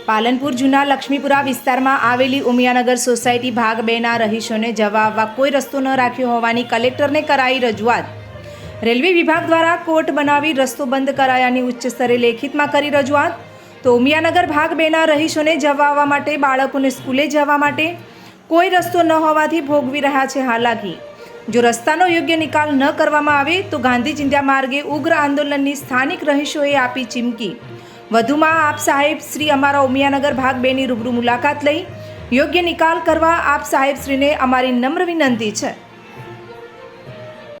પાલનપુર જૂના લક્ષ્મીપુરા વિસ્તારમાં આવેલી ઉમિયાનગર સોસાયટી ભાગ 2ના રહીશોને જવા આવવા કોઈ રસ્તો ન રાખ્યો હોવાની કલેક્ટરને કરાઈ રજૂઆત। રેલવે વિભાગ દ્વારા કોર્ટ બનાવી રસ્તો બંધ કરાયાની ઉચ્ચ સ્તરે લેખિતમાં કરી રજૂઆત। તો ઉમિયાનગર ભાગ 2ના રહીશોને જવા આવવા માટે, બાળકોને સ્કૂલે જવા માટે કોઈ રસ્તો ન હોવાથી ભોગવી રહ્યા છે હાલાકી। જો રસ્તાનો યોગ્ય નિકાલ ન કરવામાં આવે તો ગાંધી ચિંધ્યા માર્ગે ઉગ્ર આંદોલનની સ્થાનિક રહીશોએ આપી ચીમકી। વધુમાં આપ સાહેબ શ્રી અમારા ઉમિયાનગર ભાગ 2ની રૂબરૂ મુલાકાત લઈ યોગ્ય નિકાલ કરવા આપ સાહેબ શ્રીને અમારી નમ્ર વિનંતી છે।